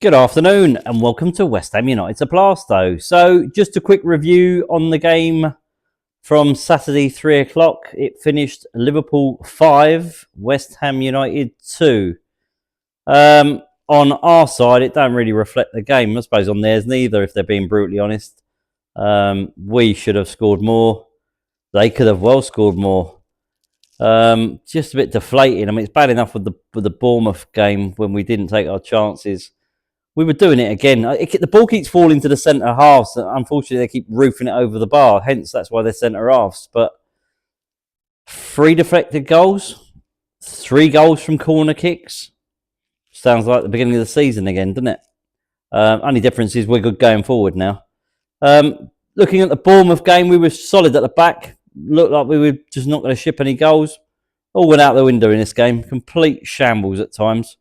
Good afternoon and welcome to West Ham United to Plasto. So just a quick review on the game from Saturday 3 o'clock. It finished Liverpool 5, West Ham United 2. On our side, it don't really reflect the game. I suppose on theirs neither, if they're being brutally honest. We should have scored more. They could have well scored more. Just a bit deflating. I mean, it's bad enough with the Bournemouth game when we didn't take our chances. We were doing it again. The ball keeps falling to the centre halves. Unfortunately, they keep roofing it over the bar. Hence, that's why they're centre halves. But 3 deflected goals, 3 goals from corner kicks. Sounds like the beginning of the season again, doesn't it? Only difference is we're good going forward now. Looking at the Bournemouth game, we were solid at the back. Looked like we were just not going to ship any goals. All went out the window in this game. Complete shambles at times.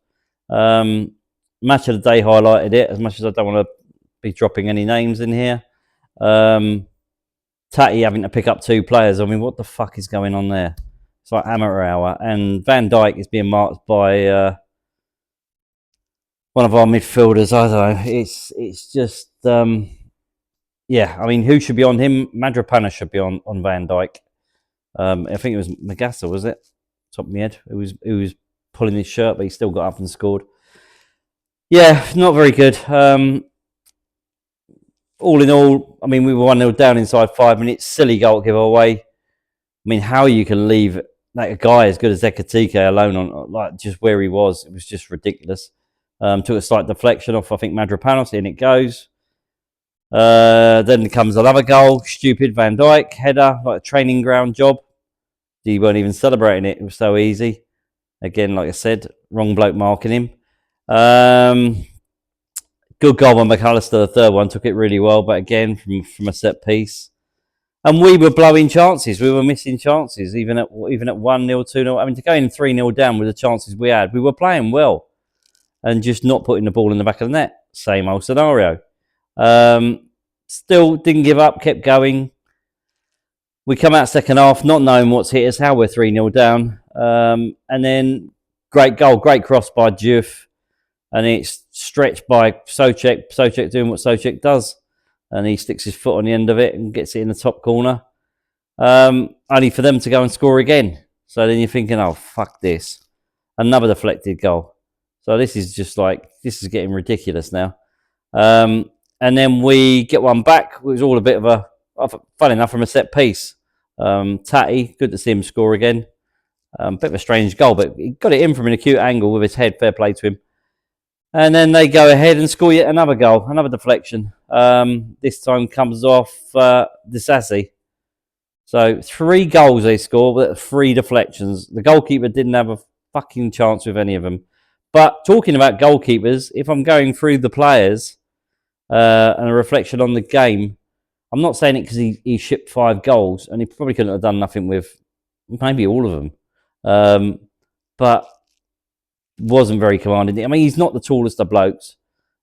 Match of the day highlighted it, as much as I don't want to be dropping any names in here. Tatty having to pick up 2 players. I mean, what the fuck is going on there? It's like amateur hour. And Van Dijk is being marked by one of our midfielders. I don't know. It's just, yeah. I mean, who should be on him? Madrapana should be on Van Dijk. I think it was Magassa, was it? Top of my head. It was pulling his shirt, but he still got up and scored. Yeah, not very good. All in all, I mean, we were 1-0 down inside 5 minutes. Silly goal giveaway. I mean, how you can leave like a guy as good as Ekatike alone on like just where he was, it was just ridiculous. Took a slight deflection off, I think, Madrapanos, in it goes. Then comes another goal. Stupid Van Dijk header, like a training ground job. He weren't even celebrating it. It was so easy. Again, like I said, wrong bloke marking him. Good goal by McAllister, the third one, took it really well, but again from a set piece. And we were blowing chances, we were missing chances, even at 1-0, 2-0. I mean, to go in 3-0 down with the chances we had, we were playing well and just not putting the ball in the back of the net. Same old scenario. Still didn't give up, kept going. We come out second half, not knowing what's hit us, how we're 3-0 down. And then great goal, great cross by Diouf. And it's stretched by Souček. Souček doing what Souček does. And he sticks his foot on the end of it and gets it in the top corner. Only for them to go and score again. So then you're thinking, oh, fuck this. Another deflected goal. So this is just like, this is getting ridiculous now. And then we get one back. It was all a bit of a, fun enough, from a set piece. Tatty, good to see him score again. Bit of a strange goal, but he got it in from an acute angle with his head. Fair play to him. And then they go ahead and score yet another goal, another deflection. This time comes off Disasi. So 3 goals they score, but 3 deflections. The goalkeeper didn't have a fucking chance with any of them. But talking about goalkeepers, if I'm going through the players and a reflection on the game, I'm not saying it because he shipped 5 goals, and he probably couldn't have done nothing with maybe all of them. But wasn't very commanding. I mean, he's not the tallest of blokes.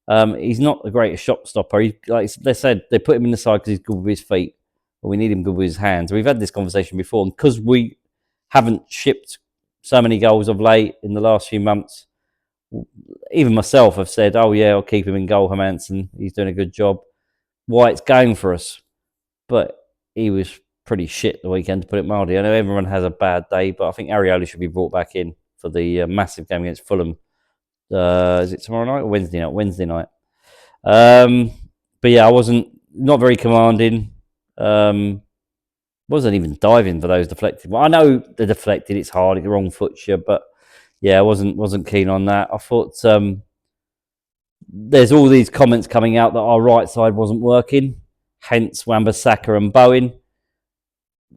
He's not the greatest shot stopper. Like they said, they put him in the side because he's good with his feet, but we need him good with his hands. We've had this conversation before, and because we haven't shipped so many goals of late in the last few months, even myself have said, oh yeah, I'll keep him in goal, Hermansen. He's doing a good job. White's going for us. But he was pretty shit the weekend, to put it mildly. I know everyone has a bad day, but I think Areola should be brought back in for the massive game against Fulham. Is it tomorrow night or Wednesday night? Wednesday night. But yeah, I wasn't not very commanding. Wasn't even diving for those deflected. Well, I know they're deflected. It's hard. It's the wrong foot, but yeah, I wasn't keen on that. I thought there's all these comments coming out that our right side wasn't working. Hence, Wan-Bissaka and Bowen.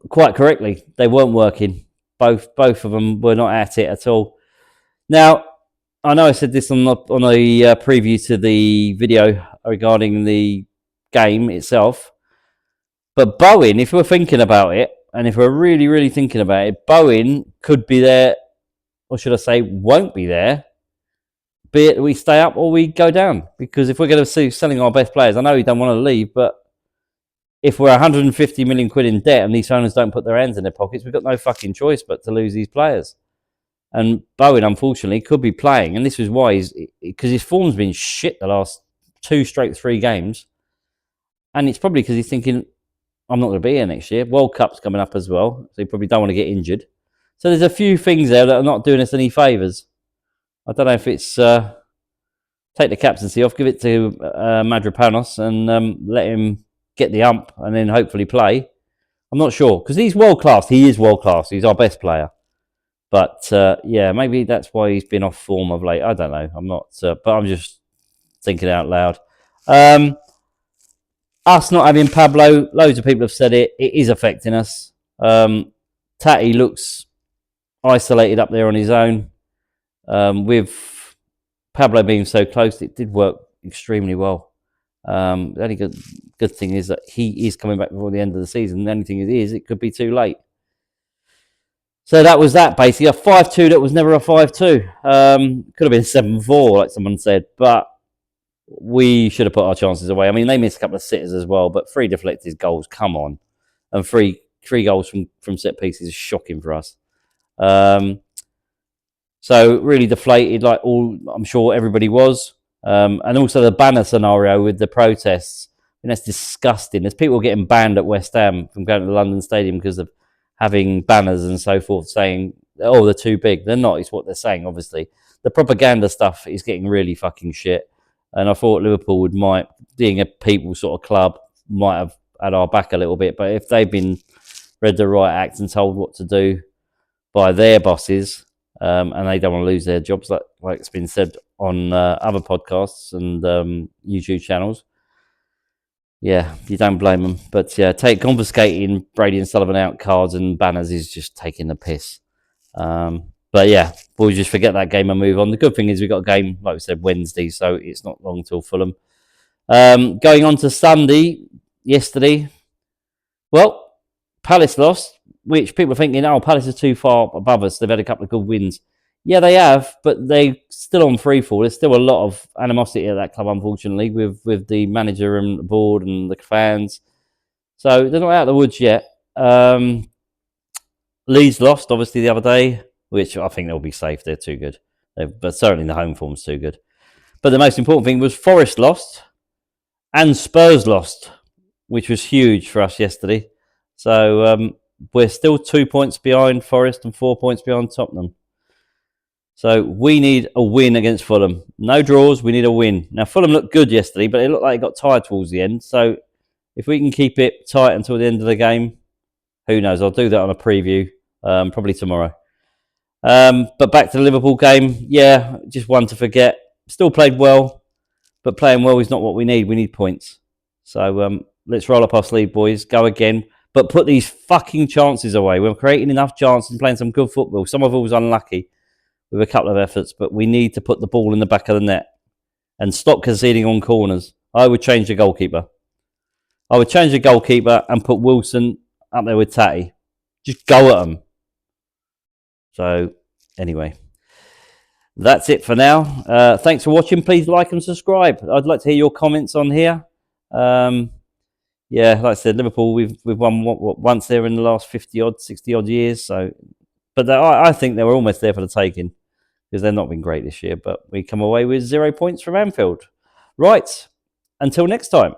Quite correctly, they weren't working. Both of them were not at it at all. Now, I know I said this on the preview to the video regarding the game itself, but Bowen, if we're thinking about it, and if we're really, really thinking about it, Bowen could be there, or should I say, won't be there, be it we stay up or we go down. Because if we're going to see selling our best players, I know you don't want to leave, but if we're 150 million quid in debt and these owners don't put their hands in their pockets, we've got no fucking choice but to lose these players. And Bowen, unfortunately, could be playing. And this was why because his form's been shit the last 2 straight 3 games. And it's probably because he's thinking, I'm not going to be here next year. World Cup's coming up as well. So he probably don't want to get injured. So there's a few things there that are not doing us any favours. I don't know if it's take the captaincy off, give it to Madripanos and let him get the ump and then hopefully play. I'm not sure because he's world class. He is world class. He's our best player. But yeah, maybe that's why he's been off form of late. I don't know. I'm not, but I'm just thinking out loud. Us not having Pablo, loads of people have said it. It is affecting us. Tati looks isolated up there on his own. With Pablo being so close, it did work extremely well. The only good thing is that he is coming back before the end of the season. The only thing is it could be too late. So that was that, basically. A 5-2 that was never a 5-2. Could have been 7-4, like someone said. But we should have put our chances away. I mean, they missed a couple of sitters as well. But 3 deflected goals, come on. And three goals from set pieces is shocking for us. So really deflated, like I'm sure everybody was. And also the banner scenario with the protests. I mean, that's disgusting. There's people getting banned at West Ham from going to the London Stadium because of having banners and so forth saying, oh, they're too big. They're not, is what they're saying, obviously. The propaganda stuff is getting really fucking shit. And I thought Liverpool might, being a people sort of club, might have had our back a little bit. But if they've been read the right act and told what to do by their bosses, and they don't want to lose their jobs, like it's been said on other podcasts and YouTube channels, yeah, you don't blame them. But yeah, confiscating Brady and Sullivan out cards and banners is just taking the piss. But yeah, we'll just forget that game and move on. The good thing is we've got a game, like we said, Wednesday, so it's not long till Fulham. Going on to Sunday, yesterday, well, Palace lost, which people are thinking, oh, Palace is too far above us. They've had a couple of good wins. Yeah, they have, but they're still on free fall. There's still a lot of animosity at that club, unfortunately, with the manager and the board and the fans. So they're not out of the woods yet. Leeds lost, obviously, the other day, which I think they'll be safe. They're too good. But certainly the home form's too good. But the most important thing was Forest lost and Spurs lost, which was huge for us yesterday. So we're still 2 points behind Forest and 4 points behind Tottenham. So we need a win against Fulham. No draws, we need a win. Now, Fulham looked good yesterday, but it looked like it got tired towards the end. So if we can keep it tight until the end of the game, who knows? I'll do that on a preview, probably tomorrow. But back to the Liverpool game. Yeah, just one to forget. Still played well, but playing well is not what we need. We need points. So let's roll up our sleeve, boys. Go again. But put these fucking chances away. We're creating enough chances and playing some good football. Some of it was unlucky with a couple of efforts, but we need to put the ball in the back of the net and stop conceding on corners. I would change the goalkeeper. I would change the goalkeeper and put Wilson up there with Tati. Just go at them. So, anyway, that's it for now. Thanks for watching. Please like and subscribe. I'd like to hear your comments on here. Yeah, like I said, Liverpool, we've won once there in the last 50-odd, 60-odd years. So, but I think they were almost there for the taking because they've not been great this year. But we come away with 0 points from Anfield. Right, until next time.